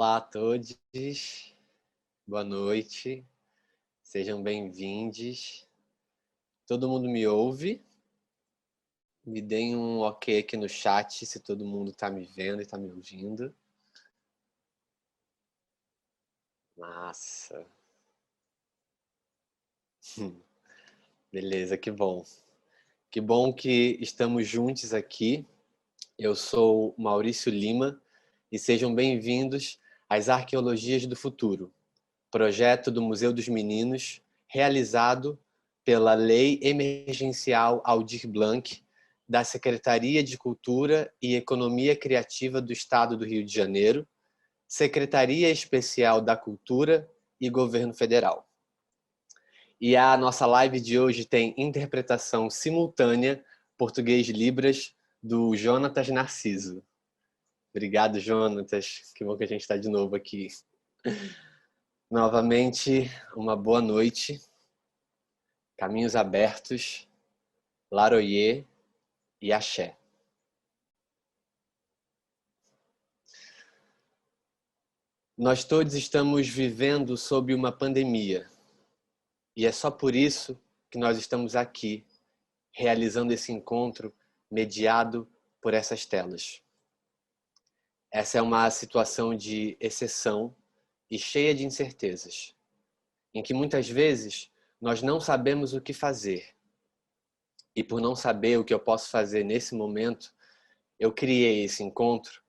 Olá a todos, boa noite, sejam bem-vindos. Todo mundo me ouve? Me deem um ok aqui no chat se todo mundo está me vendo e está me ouvindo. Massa. Beleza, que bom. Que bom que estamos juntos aqui. Eu sou Maurício Lima e sejam bem-vindos às Arqueologias do Futuro, projeto do Museu dos Meninos, realizado pela Lei Emergencial Aldir Blanc, da Secretaria de Cultura e Economia Criativa do Estado do Rio de Janeiro, Secretaria Especial da Cultura e Governo Federal. E a nossa live de hoje tem interpretação simultânea Português Libras do Jonatas Narciso. Obrigado, Jonatas. Que bom que a gente está de novo aqui. Novamente, uma boa noite. Caminhos abertos, Laroyer e Axé. Nós todos estamos vivendo sob uma pandemia. E é só por isso que nós estamos aqui, realizando esse encontro mediado por essas telas. Essa é uma situação de exceção e cheia de incertezas, em que muitas vezes nós não sabemos o que fazer. E por não saber o que eu posso fazer nesse momento, eu criei esse encontro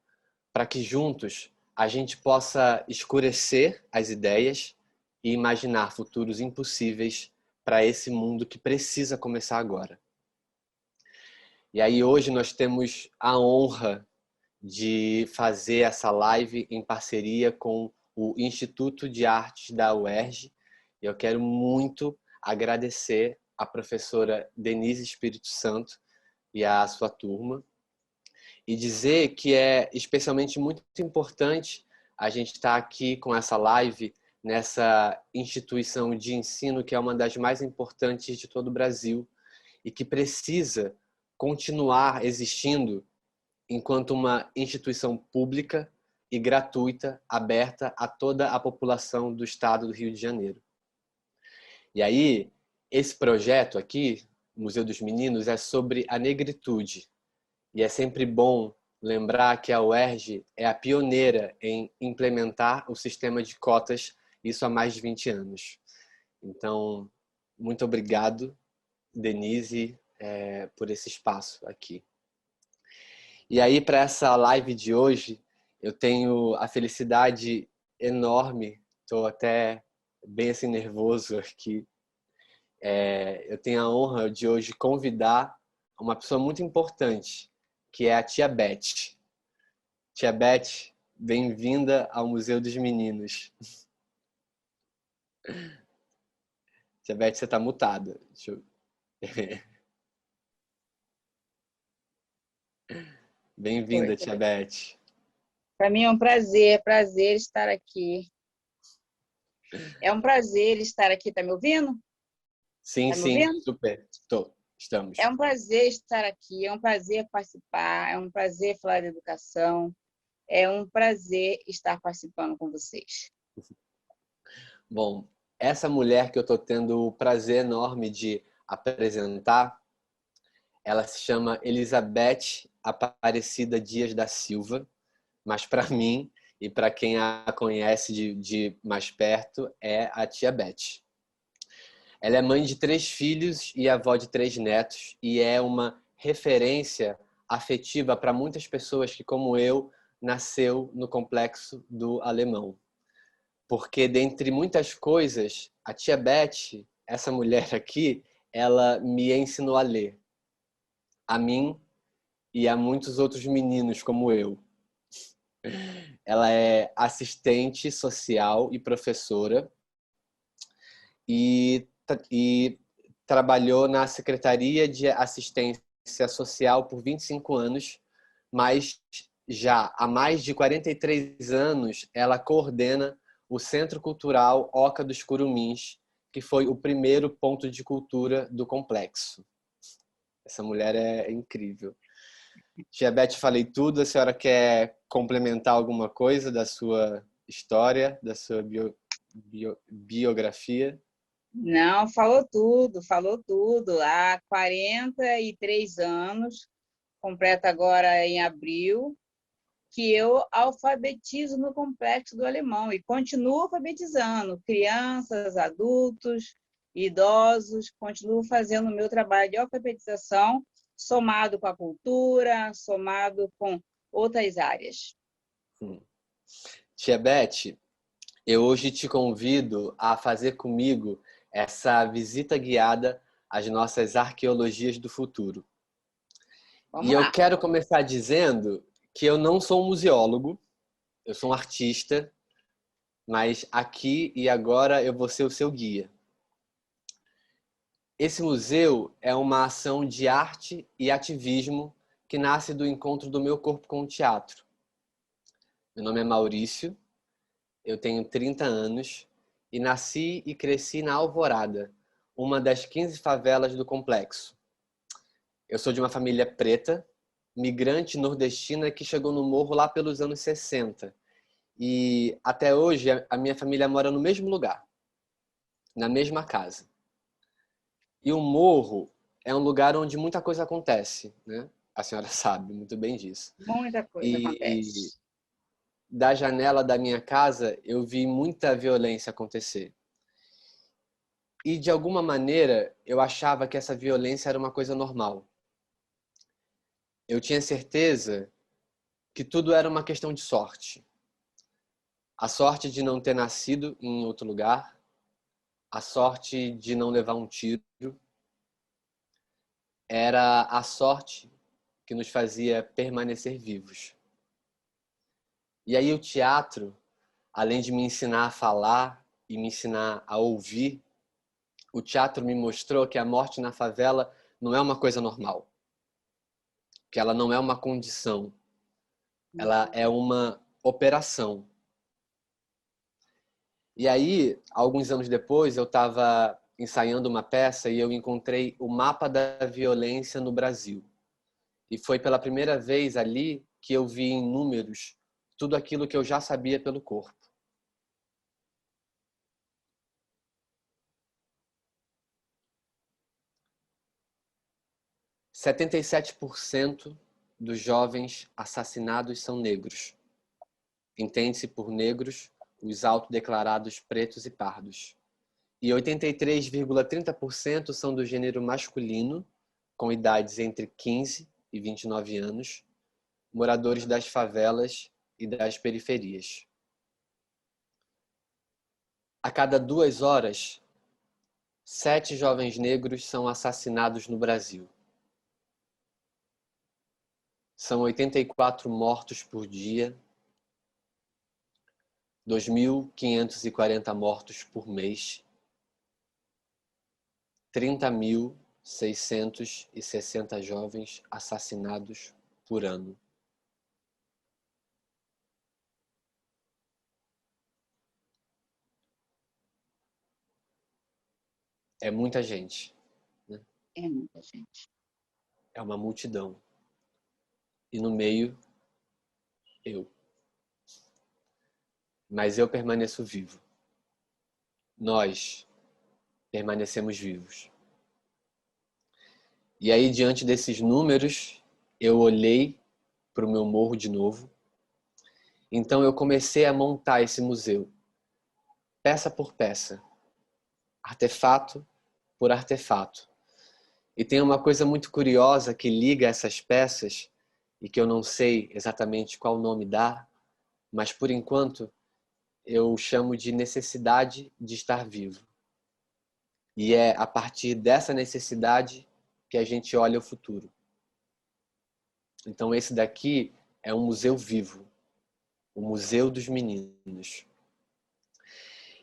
para que juntos a gente possa escurecer as ideias e imaginar futuros impossíveis para esse mundo que precisa começar agora. E aí hoje nós temos a honra de fazer essa live em parceria com o Instituto de Artes da UERJ. E eu quero muito agradecer a professora Denise Espírito Santo e a sua turma, e dizer que é especialmente muito importante a gente estar aqui com essa live nessa instituição de ensino que é uma das mais importantes de todo o Brasil e que precisa continuar existindo enquanto uma instituição pública e gratuita, aberta a toda a população do estado do Rio de Janeiro. E aí, esse projeto aqui, Museu dos Meninos, é sobre a negritude. E é sempre bom lembrar que a UERJ é a pioneira em implementar o sistema de cotas, isso há mais de 20 anos. Então, muito obrigado, Denise, por esse espaço aqui. E aí, para essa live de hoje, eu tenho a felicidade enorme, estou até bem assim nervoso aqui, eu tenho a honra de hoje convidar uma pessoa muito importante, que é a tia Beth. Tia Beth, bem-vinda ao Museu dos Meninos. Tia Beth, você está mutada. Deixa eu... Bem-vinda, tia Beth. Para mim é um prazer estar aqui. É um prazer estar aqui, tá me ouvindo? Sim, tá me sim, ouvindo? super. Estamos. É um prazer estar aqui, é um prazer participar, é um prazer falar de educação, é um prazer estar participando com vocês. Bom, essa mulher que eu estou tendo o prazer enorme de apresentar, ela se chama Elizabeth Aparecida Dias da Silva, mas para mim e para quem a conhece de mais perto é a tia Beth. Ela é mãe de 3 filhos e avó de 3 netos e é uma referência afetiva para muitas pessoas que, como eu, nasceu no Complexo do Alemão. Porque, dentre muitas coisas, a tia Beth, essa mulher aqui, ela me ensinou a ler. A mim e a muitos outros meninos como eu. Ela é assistente social e professora e trabalhou na Secretaria de Assistência Social por 25 anos, mas já há mais de 43 anos ela coordena o Centro Cultural Oca dos Curumins, que foi o primeiro ponto de cultura do complexo. Essa mulher é incrível. Tia Beth, falei tudo. A senhora quer complementar alguma coisa da sua história, da sua biografia. Não, falou tudo, falou tudo. Há 43 anos, completa agora em abril, que eu alfabetizo no Complexo do Alemão e continuo alfabetizando crianças, adultos, idosos, continuo fazendo o meu trabalho de alfabetização, somado com a cultura, somado com outras áreas. Tia Beth, eu hoje te convido a fazer comigo essa visita guiada às nossas arqueologias do futuro. Vamos E eu lá. quero começar dizendo que eu não sou um museólogo, eu sou um artista, mas aqui e agora eu vou ser o seu guia. Esse museu é uma ação de arte e ativismo que nasce do encontro do meu corpo com o teatro. Meu nome é Maurício, eu tenho 30 anos e nasci e cresci na Alvorada, uma das 15 favelas do complexo. Eu sou de uma família preta, migrante nordestina que chegou no morro lá pelos anos 60. E até hoje a minha família mora no mesmo lugar, na mesma casa. E o morro é um lugar onde muita coisa acontece, né? A senhora sabe muito bem disso. Muita coisa E acontece. da janela da minha casa eu vi muita violência acontecer. E de alguma maneira eu achava que essa violência era uma coisa normal. Eu tinha certeza que tudo era uma questão de sorte. A sorte de não ter nascido em outro lugar, a sorte de não levar um tiro, era a sorte que nos fazia permanecer vivos. E aí o teatro, além de me ensinar a falar e me ensinar a ouvir, o teatro me mostrou que a morte na favela não é uma coisa normal, que ela não é uma condição, ela é uma operação. E aí, alguns anos depois, eu estava ensaiando uma peça e eu encontrei o mapa da violência no Brasil. E foi pela primeira vez ali que eu vi em números tudo aquilo que eu já sabia pelo corpo. 77% dos jovens assassinados são negros. Entende-se por negros os autodeclarados pretos e pardos. E 83,30% são do gênero masculino, com idades entre 15 e 29 anos, moradores das favelas e das periferias. A cada 2 horas, 7 jovens negros são assassinados no Brasil. São 84 mortos por dia, 2.540 mortos por mês, 30.660 jovens assassinados por ano. É muita gente, né? É muita gente. É uma multidão. E no meio, eu. Mas eu permaneço vivo. Nós permanecemos vivos. E aí, diante desses números, eu olhei para o meu morro de novo. Então eu comecei a montar esse museu, peça por peça, artefato por artefato. E tem uma coisa muito curiosa que liga essas peças, e que eu não sei exatamente qual nome dá, mas por enquanto eu chamo de necessidade de estar vivo. E é a partir dessa necessidade que a gente olha o futuro. Então esse daqui é um museu vivo, o Museu dos Meninos.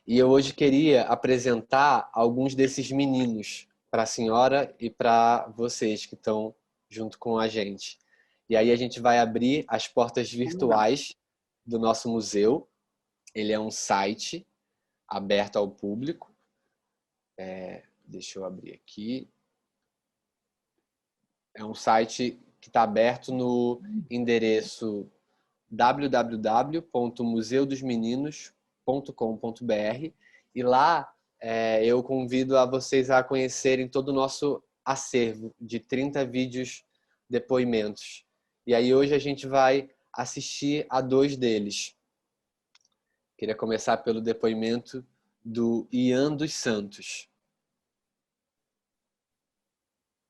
E eu hoje queria apresentar alguns desses meninos para a senhora e para vocês que estão junto com a gente. E aí a gente vai abrir as portas Vamos lá. virtuais do nosso museu. Ele é um site aberto ao público. Deixa eu abrir aqui. É um site que está aberto no endereço www.museudosmeninos.com.br, e lá eu convido a vocês a conhecerem todo o nosso acervo de 30 vídeos depoimentos. E aí hoje a gente vai assistir a 2 deles. Queria começar pelo depoimento do Ian dos Santos.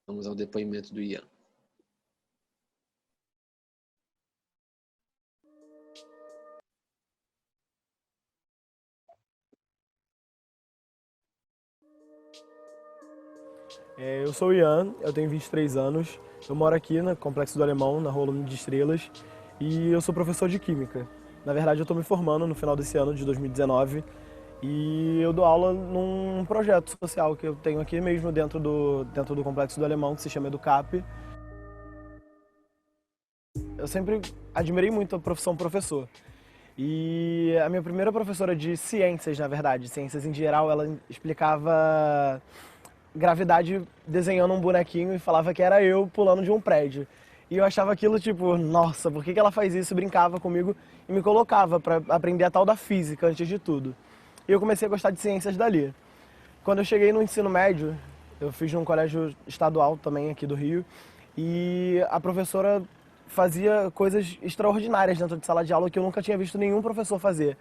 Vamos ao depoimento do Ian. Eu sou o Ian, eu tenho 23 anos, eu moro aqui no Complexo do Alemão, na Rua Lume de Estrelas, e eu sou professor de Química. Na verdade, eu estou me formando no final desse ano, de 2019, e eu dou aula num projeto social que eu tenho aqui mesmo dentro do Complexo do Alemão, que se chama Educap. Eu sempre admirei muito a profissão professor. E a minha primeira professora de ciências, na verdade, ciências em geral, ela explicava gravidade desenhando um bonequinho e falava que era eu pulando de um prédio. E eu achava aquilo tipo, nossa, por que ela faz isso? Brincava comigo e me colocava para aprender a tal da física antes de tudo. E eu comecei a gostar de ciências dali. Quando eu cheguei no ensino médio, eu fiz num colégio estadual também aqui do Rio, e a professora fazia coisas extraordinárias dentro de sala de aula que eu nunca tinha visto nenhum professor fazer.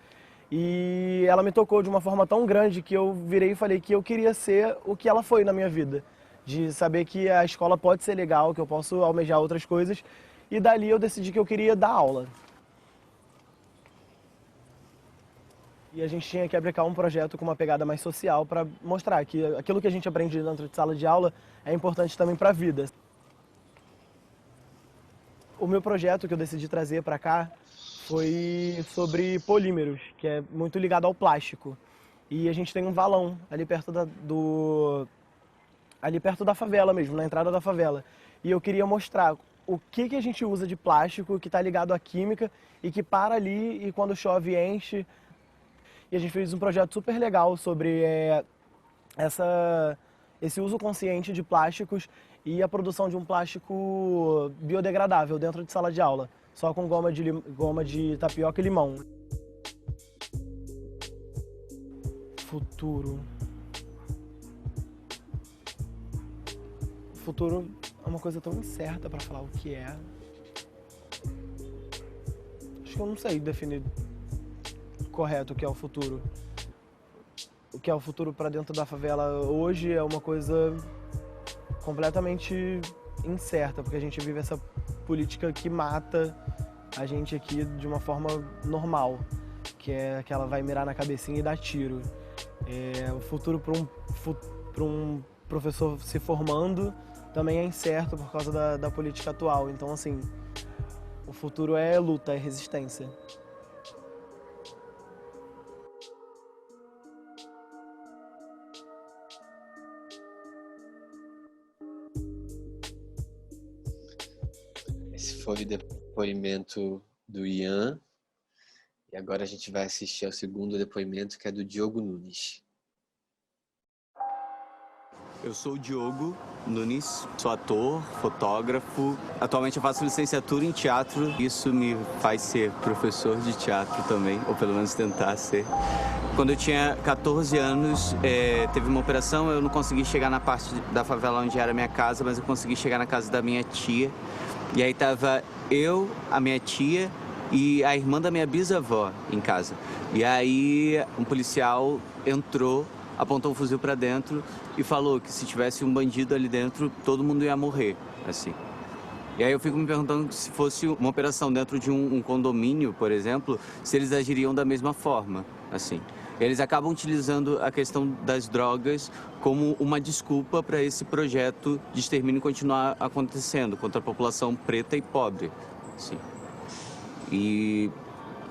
E ela me tocou de uma forma tão grande que eu virei e falei que eu queria ser o que ela foi na minha vida. De saber que a escola pode ser legal, que eu posso almejar outras coisas. E dali eu decidi que eu queria dar aula. E a gente tinha que aplicar um projeto com uma pegada mais social para mostrar que aquilo que a gente aprende dentro de sala de aula é importante também para a vida. O meu projeto que eu decidi trazer para cá foi sobre polímeros, que é muito ligado ao plástico. E a gente tem um valão ali perto da favela mesmo, na entrada da favela. E eu queria mostrar o que a gente usa de plástico que está ligado à química e que para ali e quando chove enche. E a gente fez um projeto super legal sobre esse uso consciente de plásticos e a produção de um plástico biodegradável dentro de sala de aula, só com goma de tapioca e limão. Futuro. Futuro é uma coisa tão incerta para falar o que é. Acho que eu não sei definir correto o que é o futuro. O que é o futuro para dentro da favela hoje é uma coisa completamente incerta, porque a gente vive essa política que mata a gente aqui de uma forma normal, que é que ela vai mirar na cabecinha e dar tiro. O futuro para um professor se formando também é incerto por causa da política atual. Então, assim, o futuro é luta, é resistência. Esse foi o depoimento do Ian. E agora a gente vai assistir ao segundo depoimento, que é do Diogo Nunes. Eu sou o Diogo Nunes, sou ator, fotógrafo. Atualmente eu faço licenciatura em teatro. Isso me faz ser professor de teatro também, ou pelo menos tentar ser. Quando eu tinha 14 anos, teve uma operação, eu não consegui chegar na parte da favela onde era a minha casa, mas eu consegui chegar na casa da minha tia. E aí tava eu, a minha tia e a irmã da minha bisavó em casa. E aí um policial entrou, apontou um fuzil pra dentro e falou que se tivesse um bandido ali dentro, todo mundo ia morrer, assim. E aí eu fico me perguntando se fosse uma operação dentro de um condomínio, por exemplo, se eles agiriam da mesma forma, assim. Eles acabam utilizando a questão das drogas como uma desculpa para esse projeto de extermínio continuar acontecendo contra a população preta e pobre, assim. E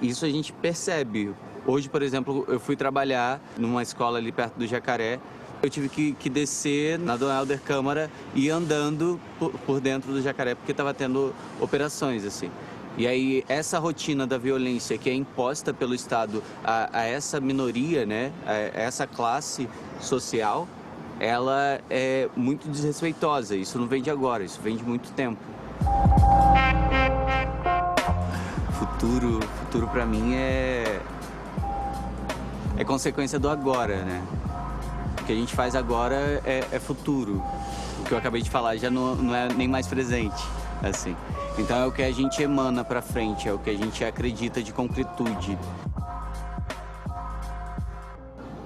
isso a gente percebe. Hoje, por exemplo, eu fui trabalhar numa escola ali perto do Jacaré. Eu tive que descer na Dona Helder Câmara e ir andando por dentro do Jacaré, porque estava tendo operações, assim. E aí, essa rotina da violência que é imposta pelo Estado a essa minoria, né, a essa classe social, ela é muito desrespeitosa. Isso não vem de agora, isso vem de muito tempo. Futuro para mim é consequência do agora, né? O que a gente faz agora é futuro. O que eu acabei de falar já não é nem mais presente, assim. Então é o que a gente emana para frente, é o que a gente acredita de concretude.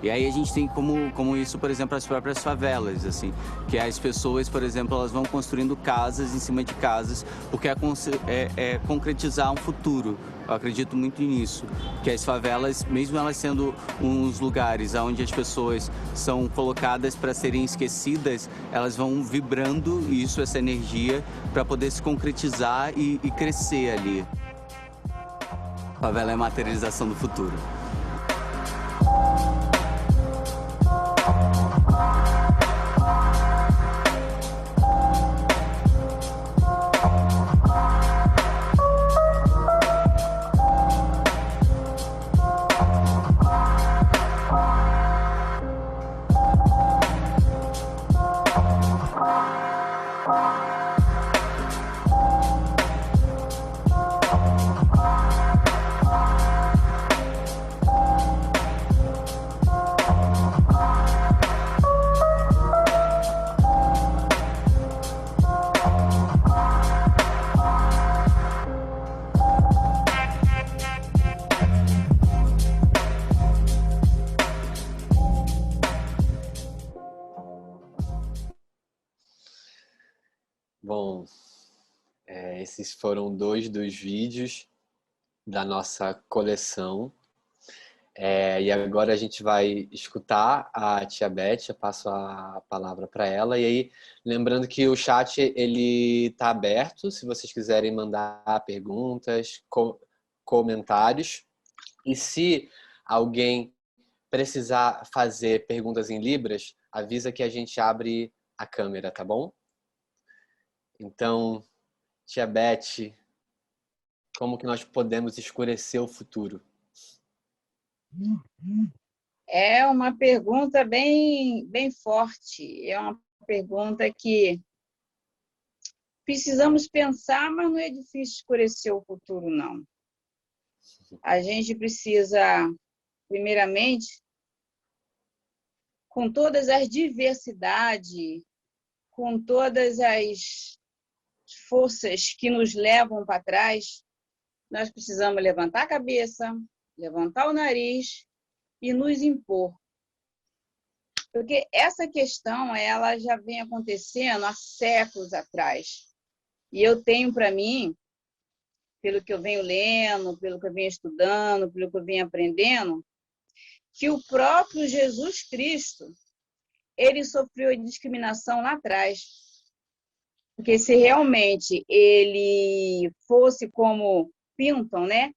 E aí a gente tem como isso, por exemplo, as próprias favelas, assim, que as pessoas, por exemplo, elas vão construindo casas em cima de casas, porque é concretizar um futuro. Eu acredito muito nisso, que as favelas, mesmo elas sendo uns lugares onde as pessoas são colocadas para serem esquecidas, elas vão vibrando essa energia, para poder se concretizar e crescer ali. A favela é a materialização do futuro. Bom, esses foram 2 dos vídeos da nossa coleção. E agora a gente vai escutar a tia Beth, eu passo a palavra para ela. E aí, lembrando que o chat ele está aberto, se vocês quiserem mandar perguntas, comentários. E se alguém precisar fazer perguntas em Libras, avisa que a gente abre a câmera, tá bom? Então, tia Beth, como que nós podemos escurecer o futuro? É uma pergunta bem forte. É uma pergunta que precisamos pensar, mas não é difícil escurecer o futuro, não. A gente precisa, primeiramente, com todas as diversidades, com todas as forças que nos levam para trás, nós precisamos levantar a cabeça, levantar o nariz e nos impor. Porque essa questão ela já vem acontecendo há séculos atrás. E eu tenho para mim, pelo que eu venho lendo, pelo que eu venho estudando, pelo que eu venho aprendendo, que o próprio Jesus Cristo, ele sofreu discriminação lá atrás. Porque se realmente ele fosse como pintam, né?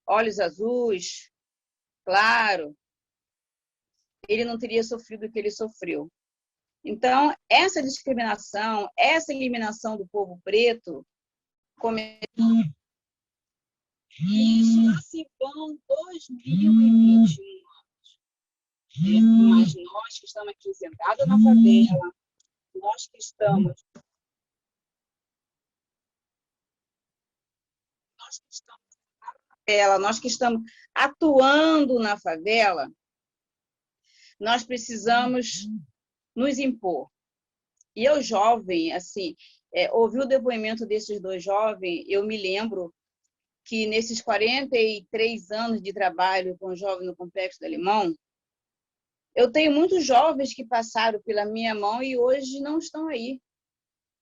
Olhos azuis, claro, ele não teria sofrido o que ele sofreu. Então, essa discriminação, essa eliminação do povo preto, e isso se vão 2021 anos. Mas nós que estamos aqui sentados na favela, nós que estamos nós que estamos atuando na favela, nós precisamos nos impor. E eu, jovem, assim, ouvi o depoimento desses 2 jovens, eu me lembro que nesses 43 anos de trabalho com jovens no Complexo do Alemão, eu tenho muitos jovens que passaram pela minha mão e hoje não estão aí,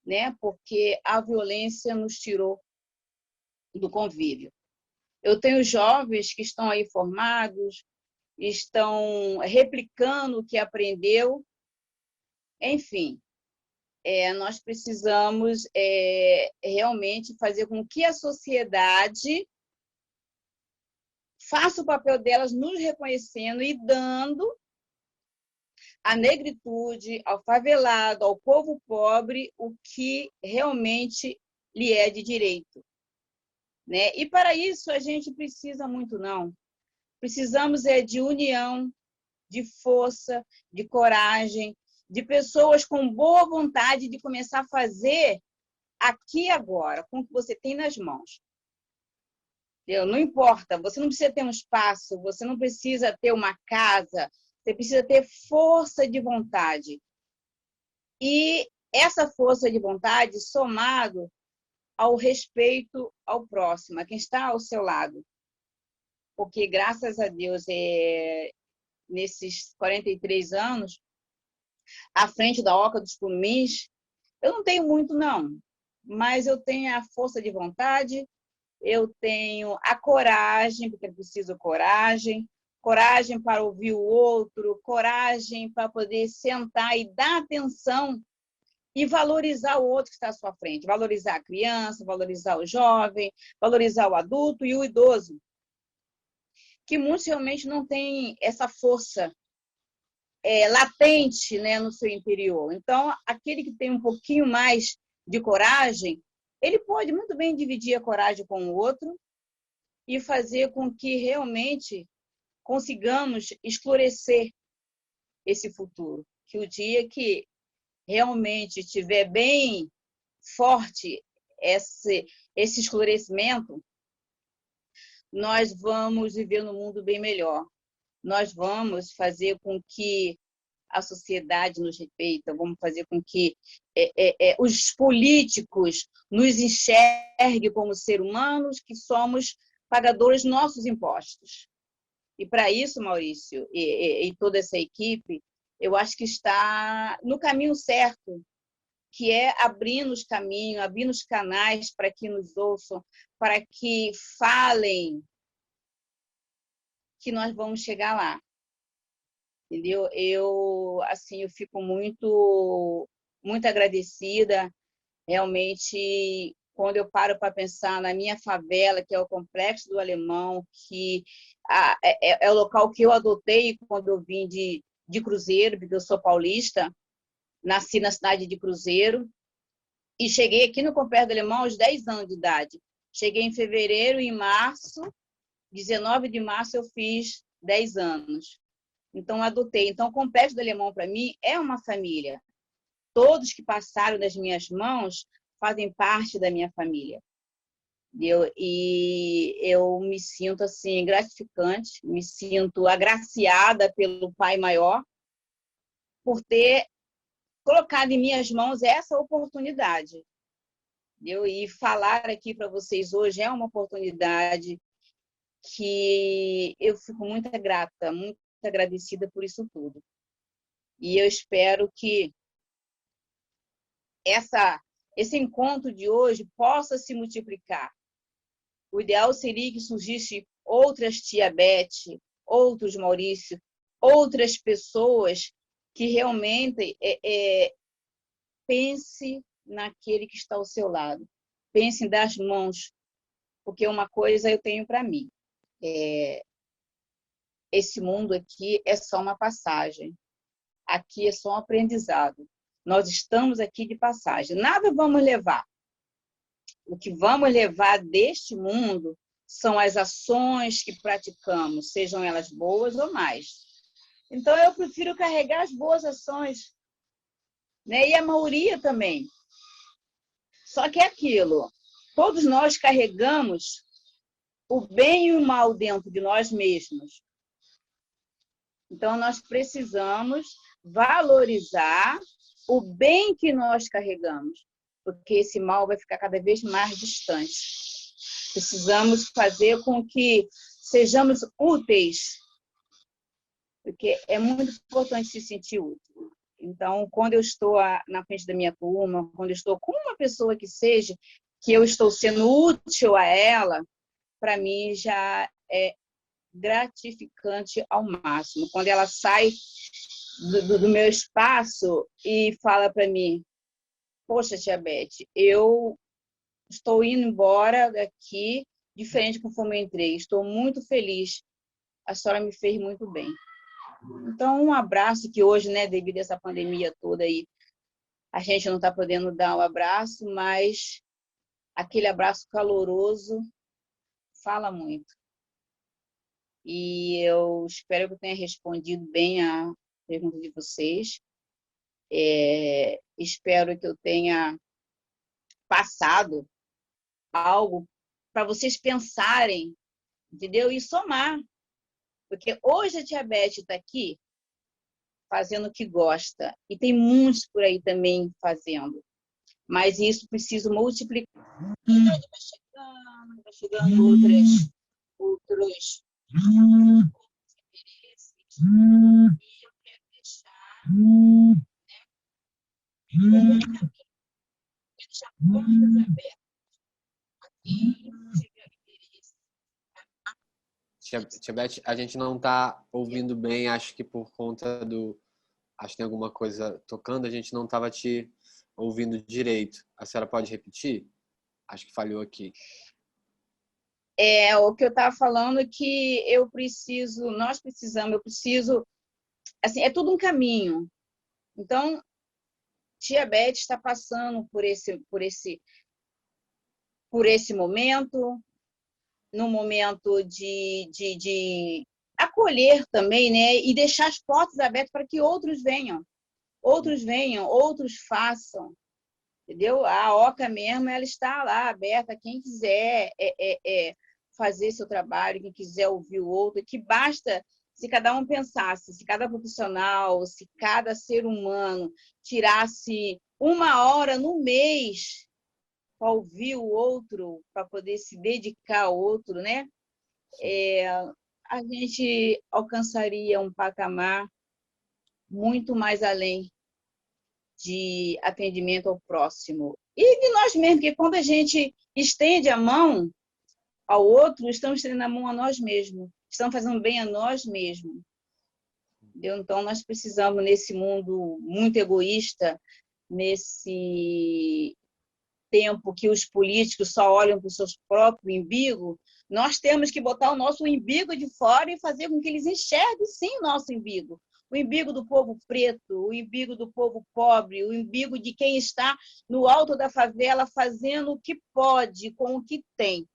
né? Porque a violência nos tirou do convívio. Eu tenho jovens que estão aí formados, estão replicando o que aprendeu. Enfim, nós precisamos realmente fazer com que a sociedade faça o papel delas nos reconhecendo e dando à negritude, ao favelado, ao povo pobre, o que realmente lhe é de direito. Né? E para isso a gente precisa muito, não. Precisamos de união, de força, de coragem, de pessoas com boa vontade de começar a fazer aqui e agora, com o que você tem nas mãos. Entendeu? Não importa, você não precisa ter um espaço, você não precisa ter uma casa, você precisa ter força de vontade. E essa força de vontade somado ao respeito ao próximo, a quem está ao seu lado. Porque, graças a Deus, nesses 43 anos, à frente da Oca dos Curumins, eu não tenho muito, não, mas eu tenho a força de vontade, eu tenho a coragem, porque é preciso coragem, coragem para ouvir o outro, coragem para poder sentar e dar atenção e valorizar o outro que está à sua frente, valorizar a criança, valorizar o jovem, valorizar o adulto e o idoso, que muitos realmente não têm essa força latente, né, no seu interior. Então, aquele que tem um pouquinho mais de coragem, ele pode muito bem dividir a coragem com o outro e fazer com que realmente consigamos esclarecer esse futuro. Que o dia que realmente estiver bem forte esse esclarecimento, nós vamos viver num mundo bem melhor. Nós vamos fazer com que a sociedade nos respeita, vamos fazer com que os políticos nos enxerguem como seres humanos que somos pagadores dos nossos impostos. E para isso, Maurício, e toda essa equipe, eu acho que está no caminho certo, que é abrindo os caminhos, abrindo os canais para que nos ouçam, para que falem, que nós vamos chegar lá. Entendeu? Eu fico muito agradecida, realmente, quando eu paro para pensar na minha favela, que é o Complexo do Alemão, que é o local que eu adotei quando eu vim de Cruzeiro, porque eu sou paulista, nasci na cidade de Cruzeiro, e cheguei aqui no Complexo do Alemão aos 10 anos de idade. Cheguei em fevereiro e em março, 19 de março, eu fiz 10 anos. Então, adotei. Então, o Complexo do Alemão, para mim, é uma família. Todos que passaram das minhas mãos fazem parte da minha família. E eu me sinto assim gratificante, me sinto agraciada pelo Pai Maior por ter colocado em minhas mãos essa oportunidade. E falar aqui para vocês hoje é uma oportunidade que eu fico muito grata, muito agradecida por isso tudo. E eu espero que esse encontro de hoje possa se multiplicar. O ideal seria que surgisse outras Tia Beth, outros Maurício, outras pessoas que realmente pense naquele que está ao seu lado. Pense em dar as mãos, porque uma coisa eu tenho para mim. Esse mundo aqui é só uma passagem. Aqui é só um aprendizado. Nós estamos aqui de passagem. Nada vamos levar. O que vamos levar deste mundo são as ações que praticamos, sejam elas boas ou mais. Então, eu prefiro carregar as boas ações, né? E a maioria também. Só que é aquilo. Todos nós carregamos o bem e o mal dentro de nós mesmos. Então, nós precisamos valorizar o bem que nós carregamos, porque esse mal vai ficar cada vez mais distante. Precisamos fazer com que sejamos úteis, porque é muito importante se sentir útil. Então, quando eu estou na frente da minha turma, quando eu estou com uma pessoa que seja, que eu estou sendo útil a ela, para mim já é gratificante ao máximo. Quando ela sai do meu espaço e fala para mim: poxa, Tia Beth, eu estou indo embora daqui diferente conforme eu entrei. Estou muito feliz. A senhora me fez muito bem. Então, um abraço que hoje, né, devido a essa pandemia toda aí, a gente não está podendo dar um abraço, mas aquele abraço caloroso fala muito. E eu espero que eu tenha respondido bem a pergunta de vocês. Espero que eu tenha passado algo para vocês pensarem, entendeu? E somar. Porque hoje a diabetes está aqui fazendo o que gosta. E tem muitos por aí também fazendo. Mas isso precisa multiplicar. Vai chegando outros interesses. E eu quero deixar, deixar portas abertas. Tia Beth, a gente não está ouvindo bem, acho que por conta do... Acho que tem alguma coisa tocando, a gente não estava te ouvindo direito. A senhora pode repetir? Acho que falhou aqui. O que eu estava falando é que nós precisamos, eu preciso, assim, é tudo um caminho. Então, tia Beth está passando por esse momento, no momento de acolher também, né? E deixar as portas abertas para que outros venham, outros façam, entendeu? A Oca mesmo, ela está lá aberta, quem quiser fazer seu trabalho, quem quiser ouvir o outro, que basta se cada um pensasse, se cada profissional, se cada ser humano tirasse 1 hora no mês para ouvir o outro, para poder se dedicar ao outro, né? A gente alcançaria um patamar muito mais além de atendimento ao próximo. E de nós mesmos, porque quando a gente estende a mão ao outro, estamos estendendo a mão a nós mesmos, estamos fazendo bem a nós mesmos. Entendeu? Então, nós precisamos, nesse mundo muito egoísta, nesse tempo que os políticos só olham para o seu próprio umbigo, nós temos que botar o nosso umbigo de fora e fazer com que eles enxerguem, sim, o nosso umbigo. O umbigo do povo preto, o umbigo do povo pobre, o umbigo de quem está no alto da favela fazendo o que pode com o que tem.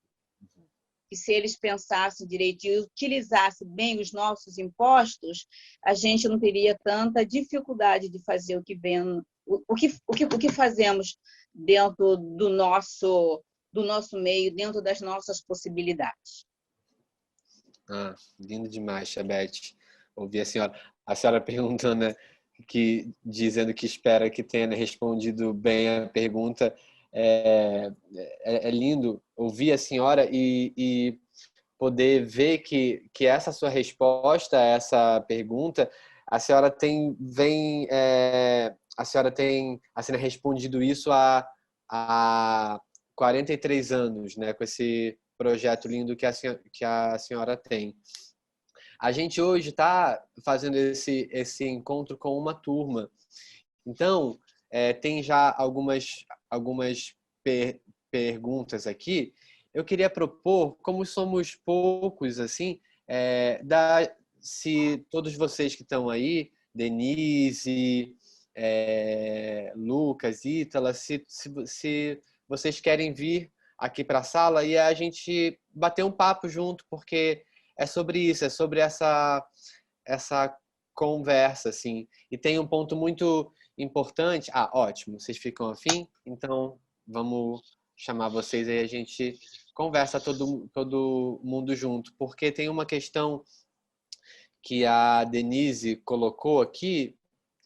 E se eles pensassem direito e utilizassem bem os nossos impostos, a gente não teria tanta dificuldade de fazer o que fazemos dentro do nosso meio, dentro das nossas possibilidades. Lindo demais, Tia Beth. Ouvi a senhora perguntando, né, dizendo que espera que tenha respondido bem a pergunta. É lindo ouvir a senhora e poder ver que essa sua resposta a essa pergunta, a senhora tem respondido isso há 43 anos, né, com esse projeto lindo que a senhora tem. A gente hoje está fazendo esse encontro com uma turma. Então, tem já algumas perguntas aqui. Eu queria propor, como somos poucos, assim, se todos vocês que estão aí, Denise, Lucas, Ítala, se vocês querem vir aqui para a sala e a gente bater um papo junto, porque é sobre isso, é sobre essa conversa, assim. E tem um ponto muito importante. Ótimo, vocês ficam afim? Então, vamos chamar vocês aí, a gente conversa todo mundo junto. Porque tem uma questão que a Denise colocou aqui,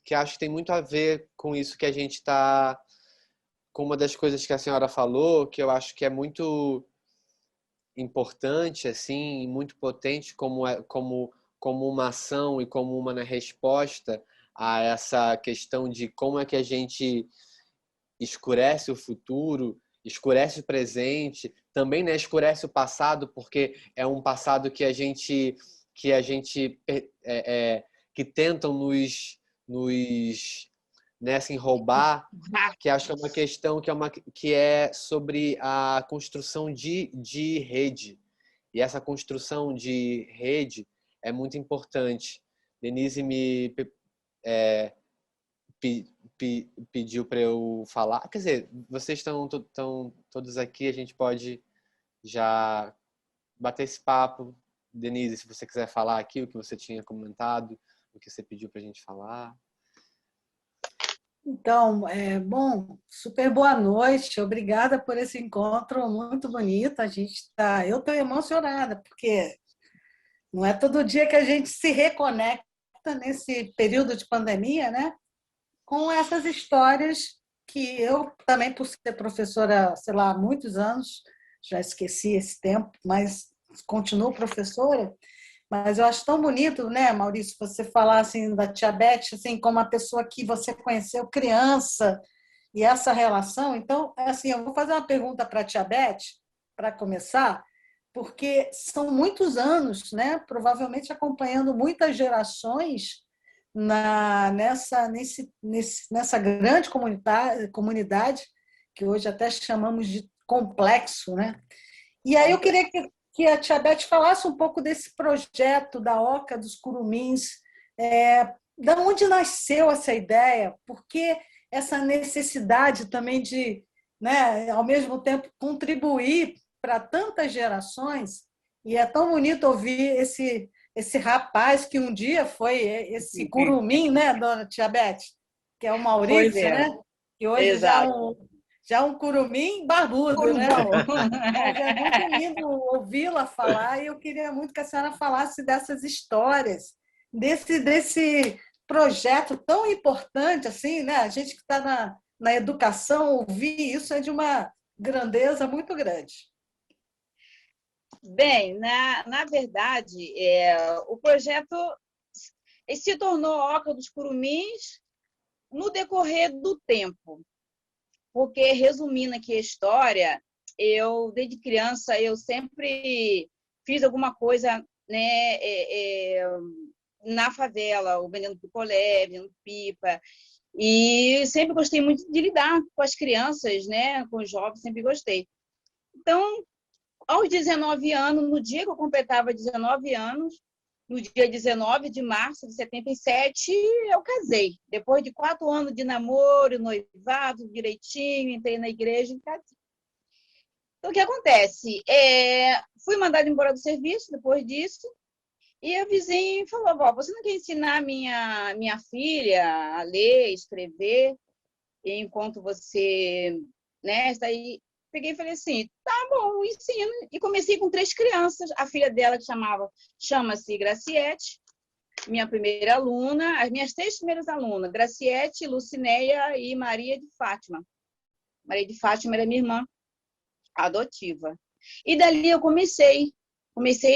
que acho que tem muito a ver com isso que a gente está... Com uma das coisas que a senhora falou, que eu acho que é muito importante, assim, muito potente como uma ação e como uma resposta a essa questão de como é que a gente escurece o futuro, escurece o presente, também, né, escurece o passado, porque é um passado que tentam né, assim, roubar, que acho que é uma questão que é sobre a construção de rede. E essa construção de rede é muito importante. Denise me pediu para eu falar. Quer dizer, vocês estão todos aqui, a gente pode já bater esse papo. Denise, se você quiser falar aqui o que você tinha comentado, o que você pediu para a gente falar. Então, bom, super boa noite. Obrigada por esse encontro muito bonito. Eu estou emocionada, porque não é todo dia que a gente se reconecta nesse período de pandemia, né? Com essas histórias que eu também, por ser professora, sei lá, há muitos anos, já esqueci esse tempo, mas continuo professora. Mas eu acho tão bonito, né, Maurício, você falar assim da Tia Beth, assim, como uma pessoa que você conheceu criança e essa relação. Então, assim, eu vou fazer uma pergunta para a Tia Beth, para começar, porque são muitos anos, né, provavelmente acompanhando muitas gerações nessa grande comunidade, que hoje até chamamos de complexo, né? E aí eu queria que a Tia Beth falasse um pouco desse projeto da Oca dos Curumins, da onde nasceu essa ideia, por que essa necessidade também de, né, ao mesmo tempo, contribuir para tantas gerações, e é tão bonito ouvir esse rapaz que um dia foi esse curumim, né, dona Tia Beth, que é o Pois Maurício, é, né? Que hoje exato. já é um curumim barbudo, né? Curubão. Mas é muito lindo ouvi-la falar e eu queria muito que a senhora falasse dessas histórias, desse projeto tão importante assim, né? A gente que está na educação, ouvir isso é de uma grandeza muito grande. Bem, na verdade, o projeto se tornou Oca dos Curumins no decorrer do tempo. Porque, resumindo aqui a história, desde criança, eu sempre fiz alguma coisa, né, na favela, ou vendendo picolé, vendendo pipa, e sempre gostei muito de lidar com as crianças, né, com os jovens, sempre gostei. Então, aos 19 anos, no dia que eu completava 19 anos, no dia 19 de março de 77, eu casei. Depois de 4 anos de namoro, noivado, direitinho, entrei na igreja e casei. Então, o que acontece? Fui mandada embora do serviço depois disso, e a vizinha falou, vó, você não quer ensinar minha filha a ler, escrever, enquanto você, né, está aí? Peguei e falei assim, tá bom, ensino. E comecei com 3 crianças. A filha dela, que chama-se Graciete, minha primeira aluna. As minhas 3 primeiras alunas, Graciete, Lucinéia e Maria de Fátima. Maria de Fátima era minha irmã adotiva. E dali eu comecei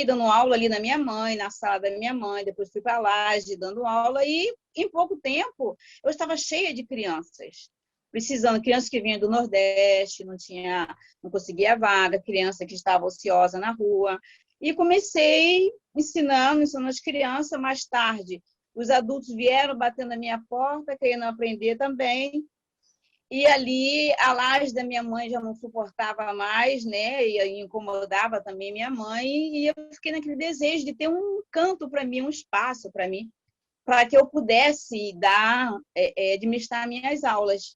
dando aula ali na minha mãe, na sala da minha mãe, depois fui para a laje dando aula, e em pouco tempo eu estava cheia de crianças, precisando, crianças que vinham do Nordeste, não conseguia vaga, criança que estava ociosa na rua, e comecei ensinando as crianças. Mais tarde, os adultos vieram batendo na minha porta, querendo aprender também. E ali a laje da minha mãe já não suportava mais, né? E incomodava também minha mãe. E eu fiquei naquele desejo de ter um canto para mim, um espaço para mim, para que eu pudesse administrar minhas aulas.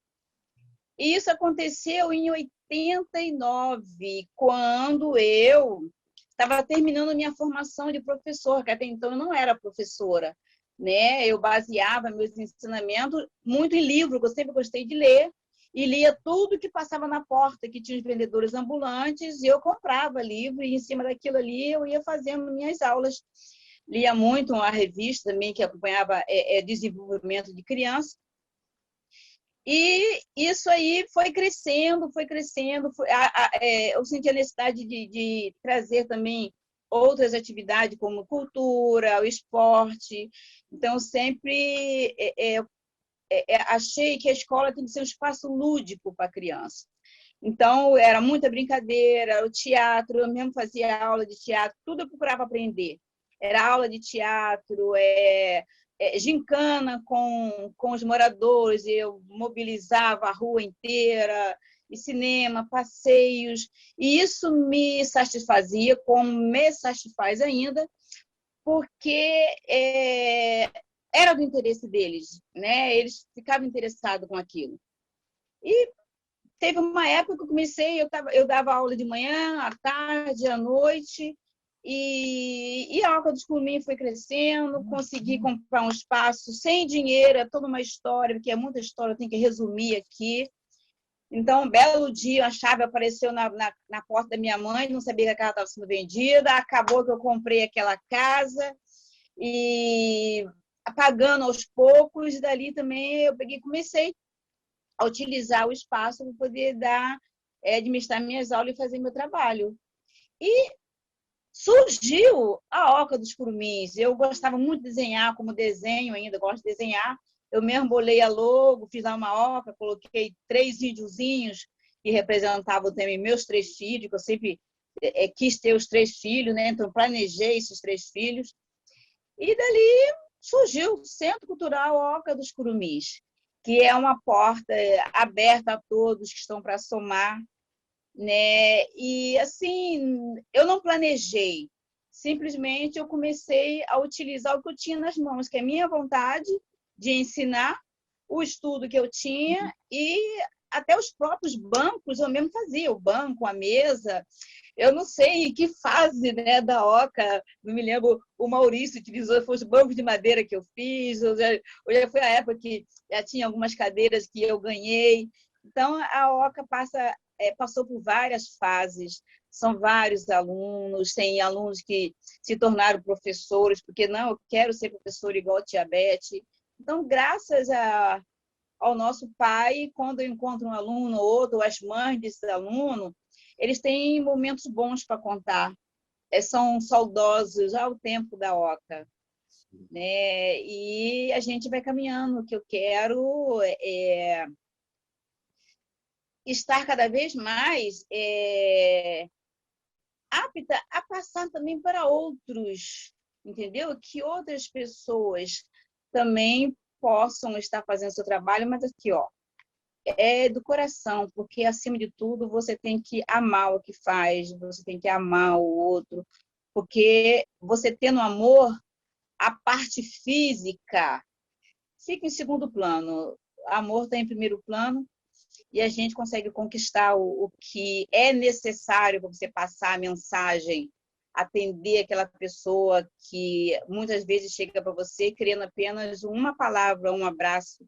E isso aconteceu em 89, quando eu estava terminando minha formação de professor, que até então eu não era professora, né? Eu baseava meus ensinamentos muito em livro, que eu sempre gostei de ler, e lia tudo que passava na porta, que tinha os vendedores ambulantes, e eu comprava livro, e em cima daquilo ali eu ia fazendo minhas aulas. Lia muito uma revista também que acompanhava desenvolvimento de criança. E isso aí foi crescendo. Eu senti a necessidade de trazer também outras atividades, como cultura, o esporte. Então, sempre achei que a escola tem que ser um espaço lúdico para a criança. Então, era muita brincadeira, o teatro, eu mesmo fazia aula de teatro, tudo eu procurava aprender. Era aula de teatro, gincana com os moradores, eu mobilizava a rua inteira, e cinema, passeios, e isso me satisfazia, como me satisfaz ainda, porque era do interesse deles, né? Eles ficavam interessados com aquilo. E teve uma época que eu comecei, eu dava aula de manhã, à tarde, à noite, E a Oca dos Curumins foi crescendo, consegui comprar um espaço sem dinheiro, é toda uma história, porque é muita história, eu tenho que resumir aqui. Então, um belo dia, a chave apareceu na porta da minha mãe, não sabia que a casa estava sendo vendida, acabou que eu comprei aquela casa, e pagando aos poucos, e dali também eu peguei, comecei a utilizar o espaço para poder administrar minhas aulas e fazer meu trabalho. E surgiu a Oca dos Curumins. Eu gostava muito de desenhar, como desenho ainda, gosto de desenhar. Eu mesmo bolei a logo, fiz lá uma oca, coloquei 3 videozinhos que representavam também meus 3 filhos, que eu sempre quis ter os 3 filhos, né? Então planejei esses 3 filhos. E dali surgiu o Centro Cultural Oca dos Curumins, que é uma porta aberta a todos que estão para somar, né? E assim, eu não planejei, simplesmente eu comecei a utilizar o que eu tinha nas mãos, que é a minha vontade de ensinar, o estudo que eu tinha, e até os próprios bancos eu mesmo fazia, o banco, a mesa. Eu não sei em que fase, né, da Oca, não me lembro, o Maurício utilizou, foi os bancos de madeira que eu fiz, ou já foi a época que já tinha algumas cadeiras que eu ganhei. Então, a Oca passou por várias fases, são vários alunos, tem alunos que se tornaram professores, porque não, eu quero ser professor igual a Tia Beth. Então, graças ao nosso pai, quando eu encontro um aluno ou outro, ou as mães desse aluno, eles têm momentos bons para contar, são saudosos ao tempo da Oca, né? E a gente vai caminhando. O que eu quero é estar cada vez mais apta a passar também para outros, entendeu? Que outras pessoas também possam estar fazendo seu trabalho, mas aqui, ó, é do coração, porque acima de tudo você tem que amar o que faz, você tem que amar o outro, porque você tendo amor, a parte física fica em segundo plano, amor está em primeiro plano, e a gente consegue conquistar o que é necessário para você passar a mensagem, atender aquela pessoa que muitas vezes chega para você querendo apenas uma palavra, um abraço,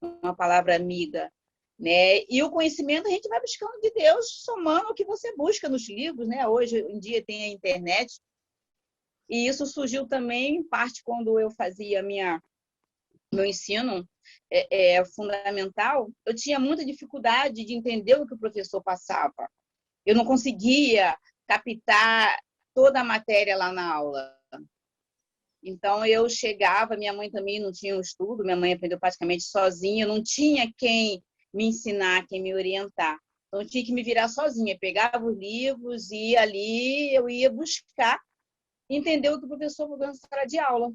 uma palavra amiga, né? E o conhecimento a gente vai buscando de Deus, somando o que você busca nos livros, né? Hoje em dia tem a internet, e isso surgiu também em parte quando eu fazia meu ensino fundamental. Eu tinha muita dificuldade de entender o que o professor passava. Eu não conseguia captar toda a matéria lá na aula. Então, eu chegava, minha mãe também não tinha um estudo, minha mãe aprendeu praticamente sozinha, não tinha quem me ensinar, quem me orientar. Então, eu tinha que me virar sozinha, pegava os livros e ali eu ia buscar entender o que o professor falou na sala de aula.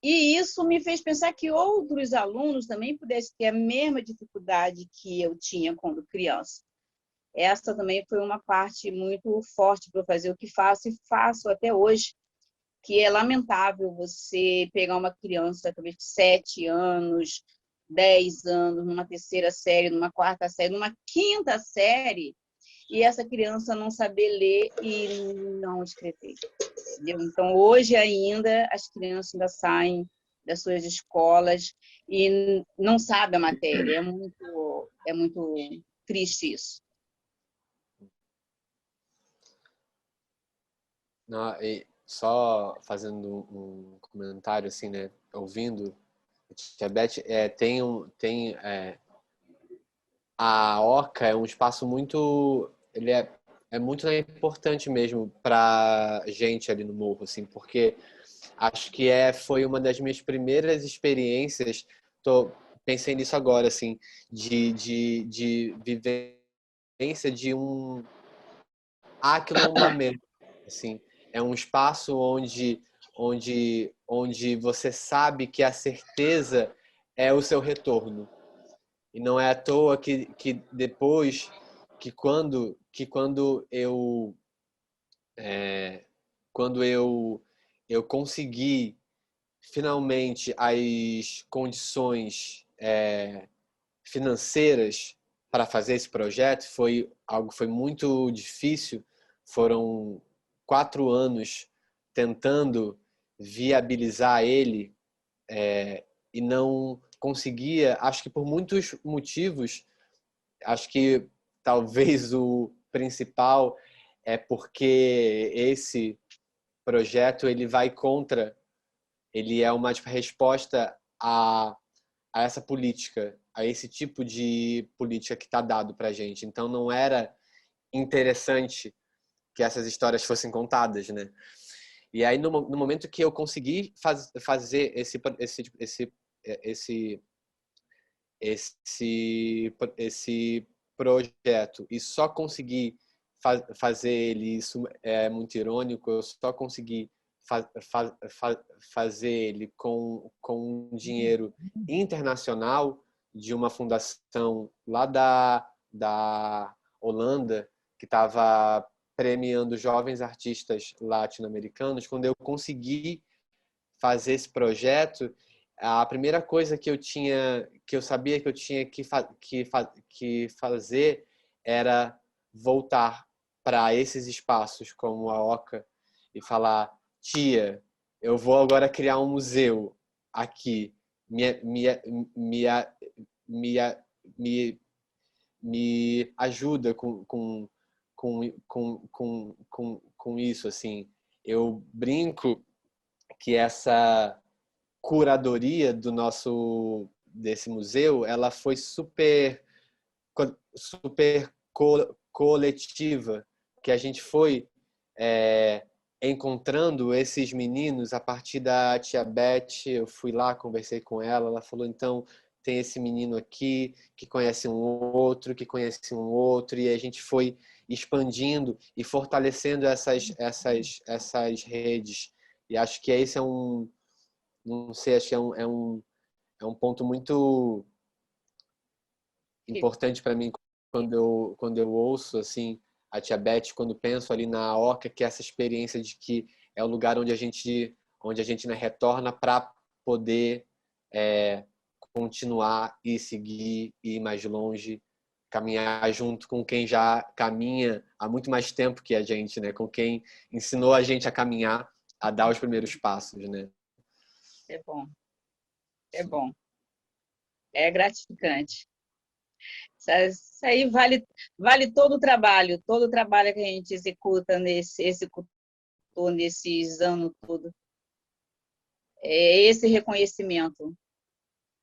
E isso me fez pensar que outros alunos também pudessem ter a mesma dificuldade que eu tinha quando criança. Essa também foi uma parte muito forte para eu fazer o que faço, e faço até hoje, que é lamentável você pegar uma criança, talvez de 7 anos, 10 anos, numa 3ª série, numa 4ª série, numa 5ª série, e essa criança não saber ler e não escrever. Entendeu? Então, hoje ainda, as crianças ainda saem das suas escolas e não sabem a matéria. É muito triste isso. Não, e só fazendo um comentário, assim, né? Ouvindo, Tia Beth, a Oca é um espaço muito... Ele é muito importante mesmo para gente ali no morro, assim, porque acho que foi uma das minhas primeiras experiências, pensei nisso agora, assim, de vivência de um aquilombamento, assim. É um espaço onde você sabe que a certeza é o seu retorno. E não é à toa que depois, quando eu consegui finalmente as condições financeiras para fazer esse projeto, foi muito difícil, foram 4 anos tentando viabilizar ele e não conseguia, acho que por muitos motivos. Acho que talvez o principal é porque esse projeto ele vai contra, ele é uma tipo, resposta a essa política, a esse tipo de política que está dado para a gente. Então não era interessante que essas histórias fossem contadas, né? E aí no momento que eu consegui fazer esse projeto e só consegui fazer ele, isso é muito irônico, eu só consegui fazer ele com um dinheiro internacional de uma fundação lá da Holanda que estava premiando jovens artistas latino-americanos. Quando eu consegui fazer esse projeto, a primeira coisa que eu sabia que eu tinha que fazer era voltar para esses espaços como a Oca e falar: tia, eu vou agora criar um museu aqui, me ajuda com isso, assim. Eu brinco que essa curadoria desse museu, ela foi super coletiva, que a gente foi encontrando esses meninos a partir da tia Beth. Eu fui lá, conversei com ela, ela falou: então tem esse menino aqui que conhece um outro, que conhece um outro, e a gente foi expandindo e fortalecendo essas redes. E acho que esse não sei, acho que é um ponto muito importante para mim quando eu ouço assim a tia Beth, quando penso ali na Oca, que é essa experiência de que é o lugar onde a gente né, retorna para poder continuar e seguir, ir mais longe, caminhar junto com quem já caminha há muito mais tempo que a gente, né? Com quem ensinou a gente a caminhar, a dar os primeiros passos, né? É bom. É bom. É gratificante. Isso aí vale todo o trabalho que a gente executa nesses anos todos. É esse reconhecimento,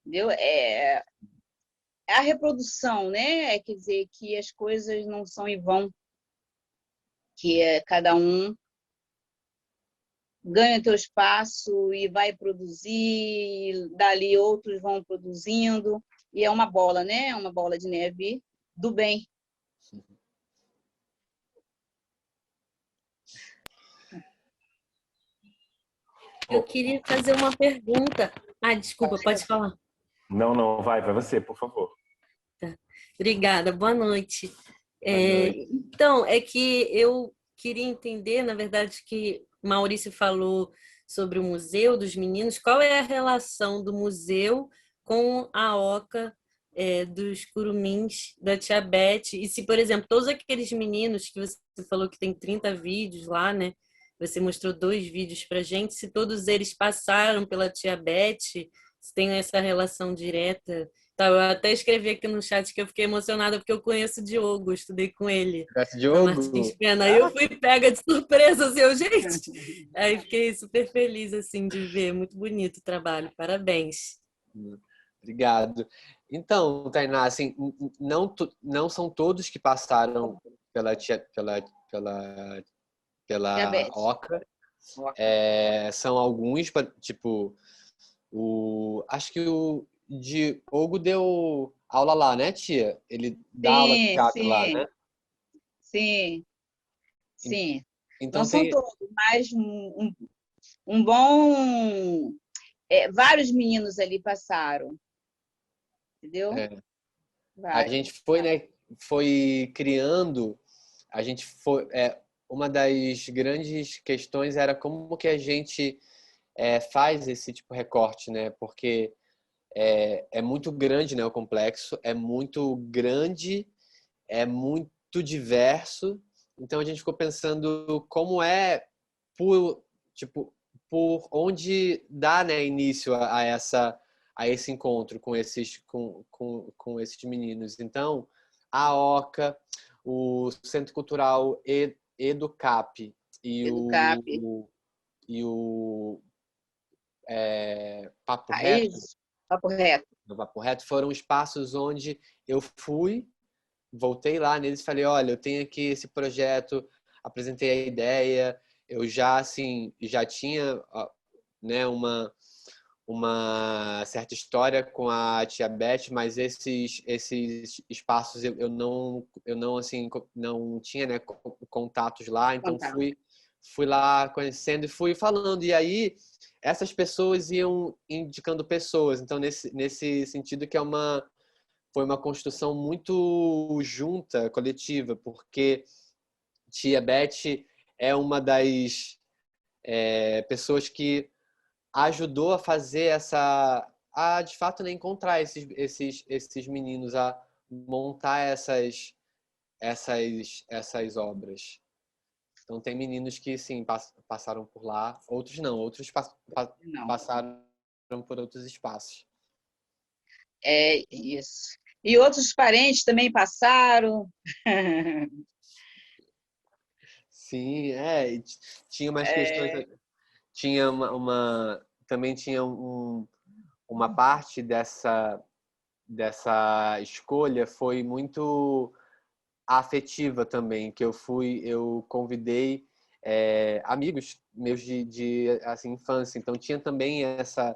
entendeu? É a reprodução, né? Quer dizer que as coisas não são em vão, que cada um ganha teu espaço e vai produzir, dali outros vão produzindo, e é uma bola, né? Uma bola de neve do bem. Eu queria fazer uma pergunta. Ah, desculpa, pode falar. Não, vai você, por favor. Tá. Obrigada, boa noite. Boa noite. Então, é que eu queria entender, na verdade, que Maurício falou sobre o Museu dos Meninos. Qual é a relação do museu com a Oca dos Curumins, da Tia Beth? E se, por exemplo, todos aqueles meninos que você falou que tem 30 vídeos lá, né? Você mostrou 2 vídeos para gente. Se todos eles passaram pela Tia Beth, se tem essa relação direta. Tá, eu até escrevi aqui no chat que eu fiquei emocionada porque eu conheço o Diogo, eu estudei com ele. Conhece Na Diogo? Martins Pena. Aí eu fui pega de surpresa, assim, gente. Aí fiquei super feliz assim de ver, muito bonito o trabalho. Parabéns. Obrigado. Então, Tainá, assim, não são todos que passaram pela Diabetes. Oca. São alguns, tipo, acho que o Diogo deu aula lá, né, tia? Ele dá aula de teatro lá, né? Sim. Então Não são todos, mas um bom... vários meninos ali passaram, entendeu? A gente foi, né, foi criando, a gente foi... uma das grandes questões era como que a gente faz esse tipo de recorte, né? Porque é muito grande, né, o complexo, é muito grande, é muito diverso Então a gente ficou pensando como é por onde dá, né, início a esse encontro com esses meninos. Então, a OCA, o Centro Cultural Educap e Educap. o Papo Aí, Reto, papo reto. do Papo Reto, foram espaços onde eu voltei lá neles e falei, olha, eu tenho aqui esse projeto, apresentei a ideia, eu já, assim, já tinha, né, uma certa história com a Tia Beth, mas esses espaços eu não assim, não tinha, né, contatos lá, então fui lá conhecendo e fui falando. E aí essas pessoas iam indicando pessoas. Então nesse sentido que foi uma construção muito junta, coletiva, porque Tia Beth é uma das pessoas que ajudou a fazer de fato, né, encontrar esses meninos, a montar essas obras. Então tem meninos que sim passaram por lá, outros não, outros passaram por outros espaços. É isso. E outros parentes também passaram. Sim, tinha umas questões, tinha também tinha uma parte dessa escolha foi muito afetiva também, que eu convidei amigos meus de assim, infância, então tinha também essa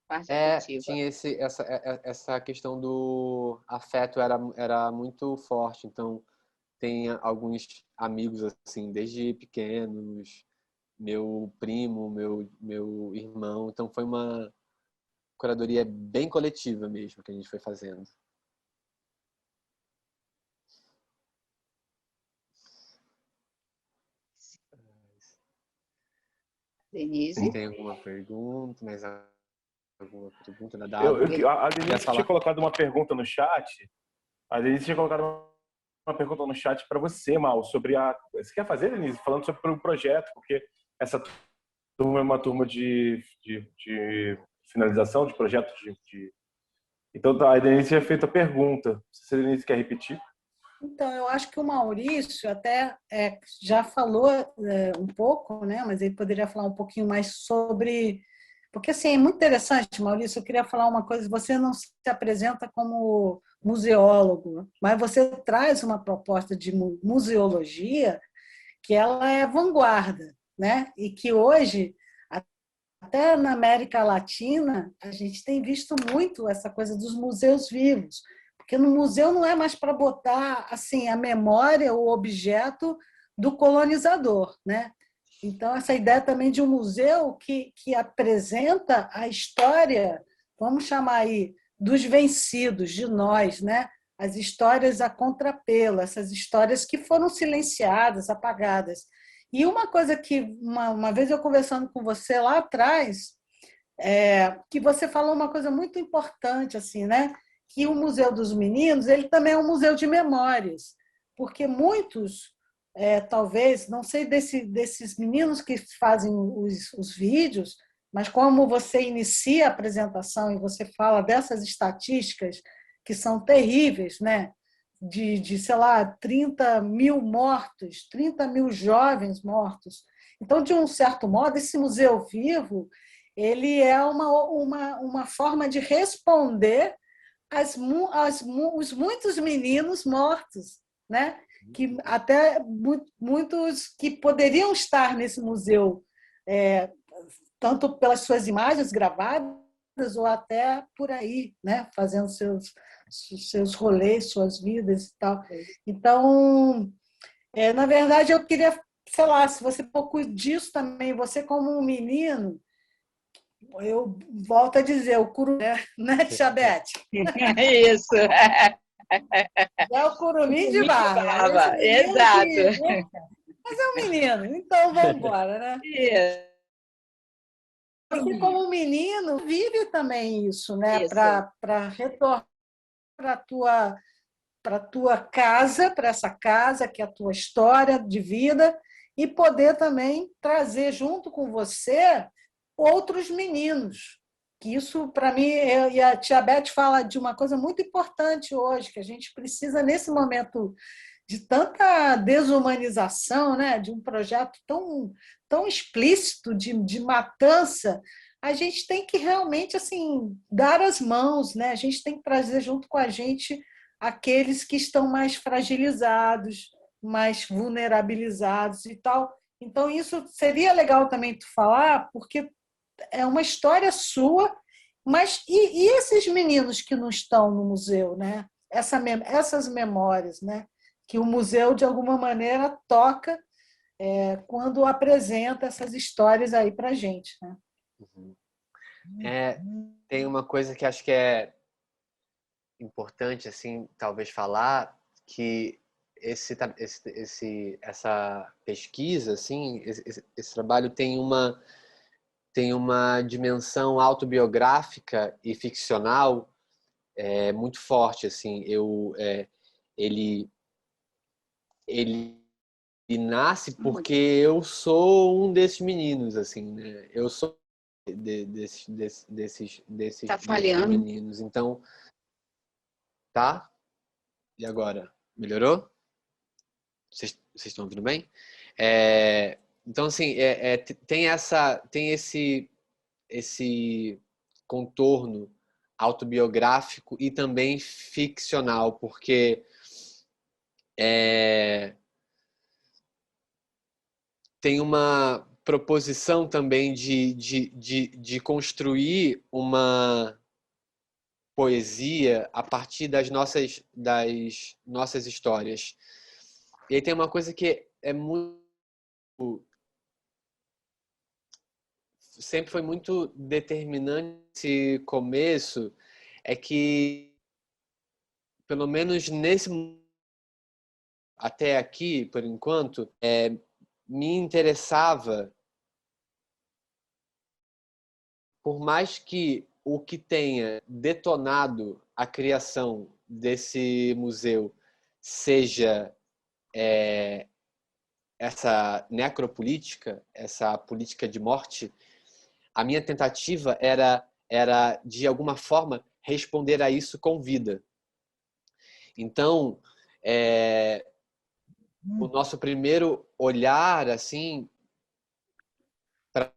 Parte afetiva. tinha essa questão do afeto era muito forte, então tem alguns amigos assim desde pequenos, meu primo, meu irmão, então foi uma curadoria bem coletiva mesmo que a gente foi fazendo. Denise? Tem alguma pergunta? Mais alguma pergunta da A Dada? Denise tinha colocado uma pergunta no chat. A Denise tinha colocado uma pergunta no chat para você, Mal, sobre Você quer fazer, Denise? Falando sobre o projeto, porque essa turma é uma turma de finalização de projetos Então, a Denise tinha feito a pergunta. Se a Denise quer repetir. Então, eu acho que o Maurício até já falou um pouco, né? Mas ele poderia falar um pouquinho mais sobre... Porque, assim, é muito interessante, Maurício, eu queria falar uma coisa, você não se apresenta como museólogo, mas você traz uma proposta de museologia que ela é vanguarda, né? E que hoje, até na América Latina, a gente tem visto muito essa coisa dos museus vivos, porque no museu não é mais para botar assim a memória, o objeto do colonizador, né? Então essa ideia também de um museu que apresenta a história, vamos chamar aí, dos vencidos, de nós, né? As histórias a contrapelo, essas histórias que foram silenciadas, apagadas. E uma coisa que uma vez eu conversando com você lá atrás, que você falou uma coisa muito importante, assim, né? Que o Museu dos Meninos ele também é um museu de memórias, porque muitos, talvez, não sei desses meninos que fazem os vídeos, mas como você inicia a apresentação e você fala dessas estatísticas que são terríveis, né? Sei lá, 30 mil mortos, 30 mil jovens mortos. Então, de um certo modo, esse museu vivo ele é uma forma de responder os muitos meninos mortos, né? Que até muitos que poderiam estar nesse museu, tanto pelas suas imagens gravadas ou até por aí, né? Fazendo seus rolês, suas vidas e tal. Então, na verdade, eu queria, sei lá, se você um pouco disso também, você como um menino, eu volto a dizer, o curumim, né, Tia Beth? Isso. É o curumim de barba. Exato. Mas é um menino, então vamos embora, né? Isso. Você, como menino, vive também isso, né? Para retornar para tua casa, para essa casa que é a tua história de vida, e poder também trazer junto com você outros meninos. Que isso, para mim, e a tia Beth fala de uma coisa muito importante hoje, que a gente precisa, nesse momento de tanta desumanização, né, de um projeto tão explícito de matança, a gente tem que realmente assim dar as mãos, né? A gente tem que trazer junto com a gente aqueles que estão mais fragilizados, mais vulnerabilizados e tal. Então, isso seria legal também tu falar, porque é uma história sua, mas e esses meninos que não estão no museu, né? Essas memórias, né? Que o museu, de alguma maneira, toca quando apresenta essas histórias aí para a gente, né? Tem uma coisa que acho que é importante, assim, talvez falar, que essa pesquisa, assim, esse trabalho tem uma dimensão autobiográfica e ficcional muito forte, assim. Ele nasce porque eu sou um desses meninos, assim, né? Eu sou desses Tá falhando. meninos. Então, tá? E agora? Melhorou? Vocês estão ouvindo bem? Então, assim, tem esse contorno autobiográfico e também ficcional, porque tem uma proposição também de construir uma poesia a partir das nossas histórias. E aí tem uma coisa que sempre foi muito determinante nesse começo, é que, pelo menos até aqui, por enquanto, me interessava, por mais que o que tenha detonado a criação desse museu seja essa necropolítica, essa política de morte, a minha tentativa era de alguma forma responder a isso com vida. Então, o nosso primeiro olhar assim para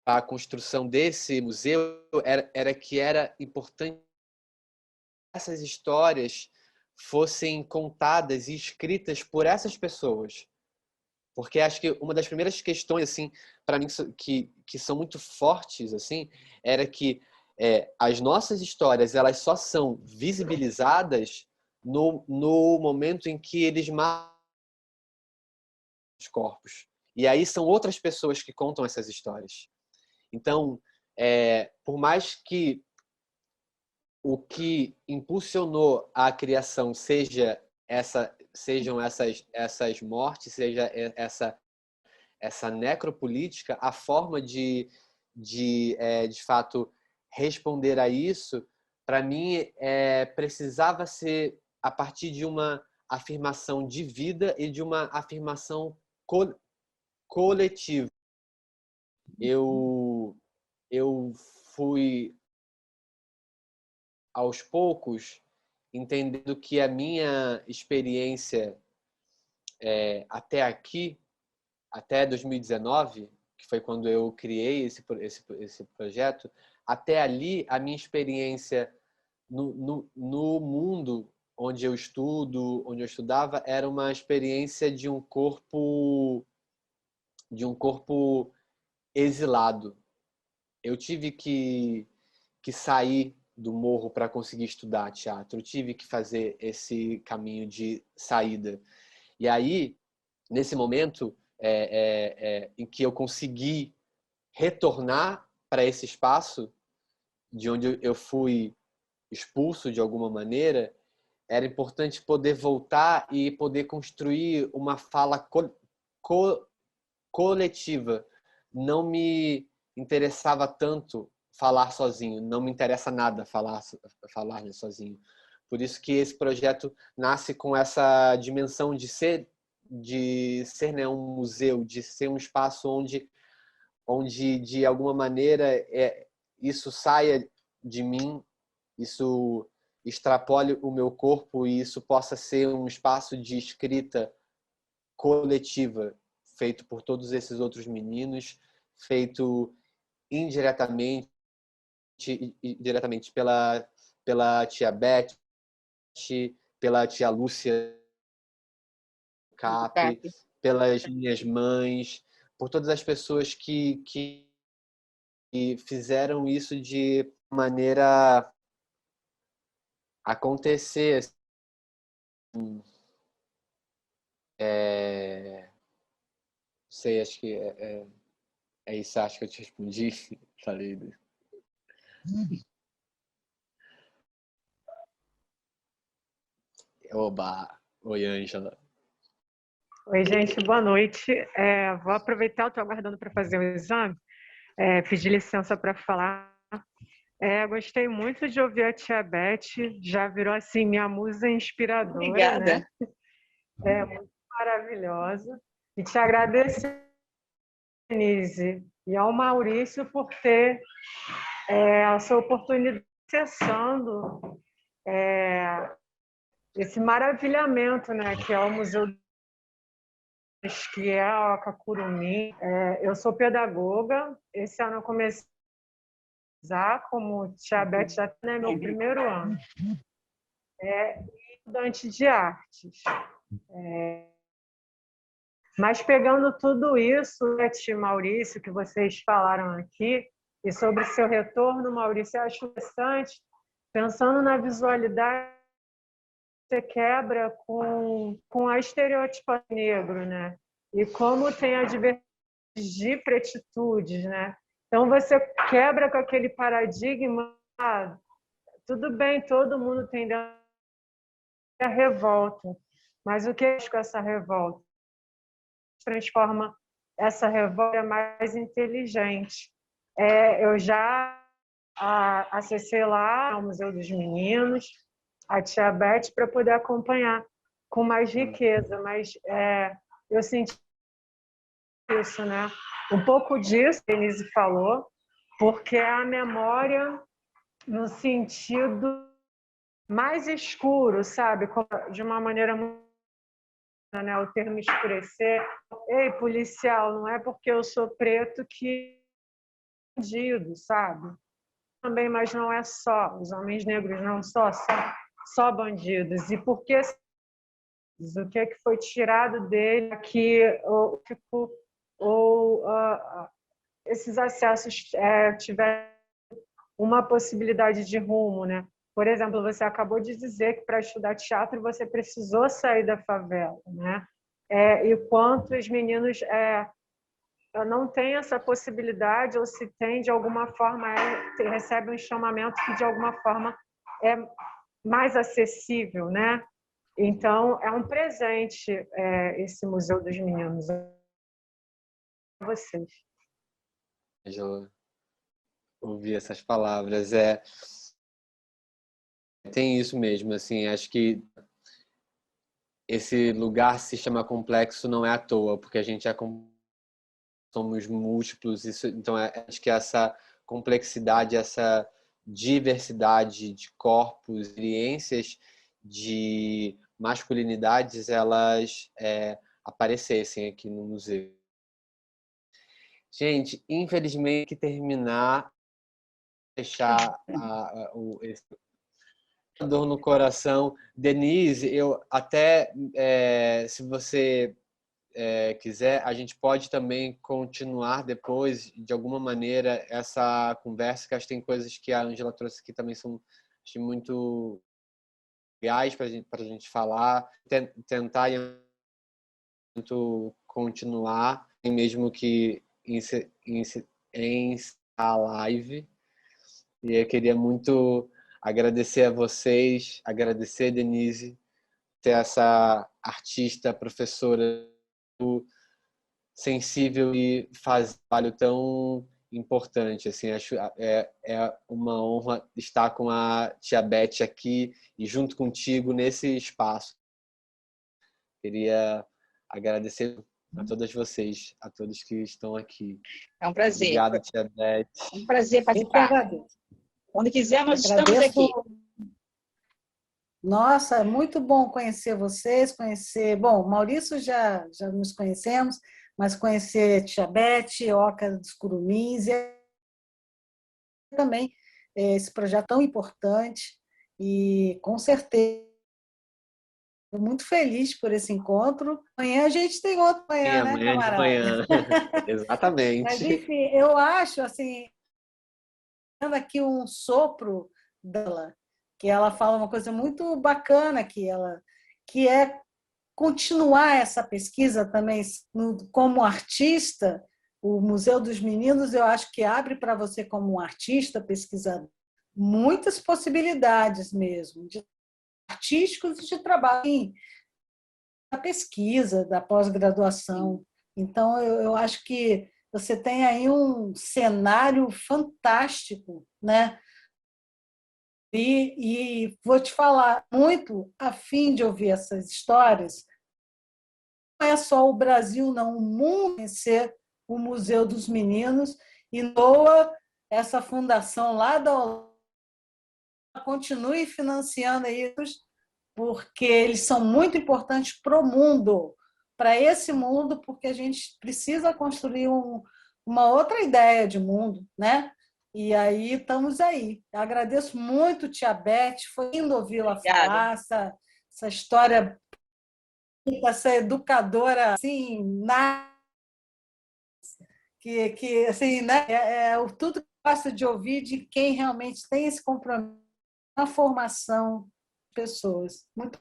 a construção desse museu era que era importante que essas histórias fossem contadas e escritas por essas pessoas. Porque acho que uma das primeiras questões, assim, para mim, que são muito fortes, assim, era que as nossas histórias, elas só são visibilizadas no momento em que eles matam os corpos. E aí são outras pessoas que contam essas histórias. Então, por mais que o que impulsionou a criação sejam essas mortes, seja essa necropolítica, a forma de fato responder a isso, para mim, precisava ser a partir de uma afirmação de vida e de uma afirmação coletiva. Eu fui aos poucos entendendo que a minha experiência até aqui, até 2019, que foi quando eu criei esse projeto, até ali a minha experiência no mundo onde eu estudava, era uma experiência de um corpo exilado. Eu tive que sair do morro para conseguir estudar teatro. Eu tive que fazer esse caminho de saída. E aí, nesse momento em que eu consegui retornar para esse espaço de onde eu fui expulso de alguma maneira, era importante poder voltar e poder construir uma fala coletiva. Não me interessava tanto falar sozinho, não me interessa nada falar sozinho. Por isso que esse projeto nasce com essa dimensão de ser, né, um museu, de ser um espaço onde de alguma maneira isso saia de mim, isso extrapole o meu corpo e isso possa ser um espaço de escrita coletiva, feito por todos esses outros meninos, feito indiretamente e diretamente pela tia Beth, pela tia Lúcia Cap, pelas minhas mães, por todas as pessoas que fizeram isso de maneira acontecer. Assim, não sei, acho que é isso, acho que eu te respondi. Falei. Oba! Oi, Ângela. Oi, gente, boa noite. Vou aproveitar, eu estou aguardando para fazer o exame, pedir licença para falar. Gostei muito de ouvir a tia Beth, já virou assim minha musa inspiradora. Obrigada. Né? Muito maravilhosa. E te agradecer, Denise, e ao Maurício por ter essa oportunidade acessando esse maravilhamento, né, que é o Museu que é a Oca Curumim. Eu sou pedagoga, esse ano eu comecei a usar como tia Beth, já é meu primeiro ano. Estudante de artes. Mas pegando tudo isso, Beth e Maurício, que vocês falaram aqui, e sobre seu retorno, Maurício, eu acho interessante, pensando na visualidade, você quebra com a estereotipa negro, né? E como tem a diversidade de pretitudes, né? Então você quebra com aquele paradigma, tudo bem, todo mundo tem a revolta, mas o que é com essa revolta? Transforma essa revolta mais inteligente. Eu já acessei lá ao Museu dos Meninos, a tia Beth, para poder acompanhar com mais riqueza, mas eu senti isso, né? Um pouco disso que a Denise falou, porque é a memória no sentido mais escuro, sabe? De uma maneira muito, né? O termo escurecer. Ei, policial, não é porque eu sou preto que é bandido, sabe? Também, mas não é só. Os homens negros não só bandidos. E por que o que é que foi tirado dele que esses acessos tiveram uma possibilidade de rumo, né? Por exemplo, você acabou de dizer que para estudar teatro você precisou sair da favela, né? E quantos meninos não têm essa possibilidade ou se tem de alguma forma recebe um chamamento que de alguma forma é mais acessível, né? Então é um presente esse Museu dos Meninos a vocês. Eu ouvi essas palavras. Tem isso mesmo, assim, acho que esse lugar se chama complexo não é à toa, porque a gente somos múltiplos, então acho que essa complexidade, essa diversidade de corpos, experiências, de masculinidades, elas aparecessem aqui no museu. Gente, infelizmente, que terminar, fechar esse dor no coração. Denise, eu até, se você quiser, a gente pode também continuar depois, de alguma maneira, essa conversa, que acho que tem coisas que a Ângela trouxe aqui também são muito legais para a gente falar, tentar continuar, mesmo que em a live. E eu queria muito agradecer a vocês, agradecer a Denise, ter essa artista, professora sensível e faz um trabalho tão importante. Assim, acho é uma honra estar com a tia Beth aqui e junto contigo nesse espaço. Queria agradecer a todas vocês, a todos que estão aqui. É um prazer. Obrigado, tia Beth. É um prazer Eu que participar. agradeço. Quando quiser, nós estamos Agradeço. aqui. Nossa, é muito bom conhecer vocês, conhecer... Bom, Maurício já nos conhecemos, mas conhecer Tia Beth, Oca dos Curumins, e também esse projeto tão importante. E, com certeza, estou muito feliz por esse encontro. Amanhã a gente tem outro amanhã, né, Amanhã de camarada? manhã. Exatamente. Mas, enfim, eu acho, assim, dando aqui um sopro dela, que ela fala uma coisa muito bacana, que é continuar essa pesquisa também como artista. O Museu dos Meninos, eu acho que abre para você, como um artista, pesquisador, muitas possibilidades mesmo, de artísticos e de trabalho da pesquisa, da pós-graduação. Então, eu acho que você tem aí um cenário fantástico, né? E vou te falar, muito a fim de ouvir essas histórias. Não é só o Brasil, não, o mundo conhecer o Museu dos Meninos, e NOA, essa fundação lá da Holanda, continue financiando isso, porque eles são muito importantes para o mundo, para esse mundo, porque a gente precisa construir uma outra ideia de mundo, né? E aí estamos aí. Eu agradeço muito, tia Beth, foi lindo ouvi-la falar, essa história, essa educadora assim, que assim, né? Tudo que gosta de ouvir de quem realmente tem esse compromisso na formação de pessoas. Muito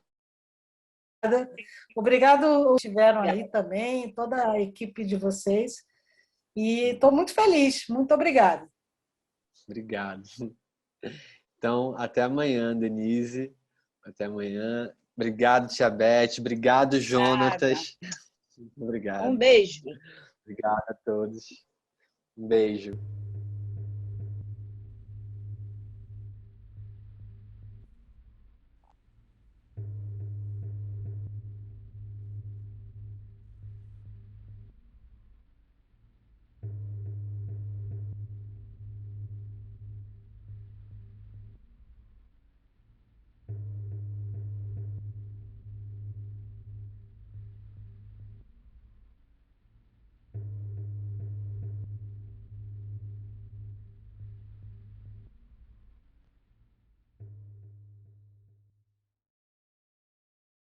obrigado, estiveram aí também, toda a equipe de vocês. E estou muito feliz. Muito obrigada. Obrigado. Então, até amanhã, Denise. Até amanhã. Obrigado, tia Beth. Obrigado, Jonatas. Obrigado. Um beijo. Obrigado a todos. Um beijo.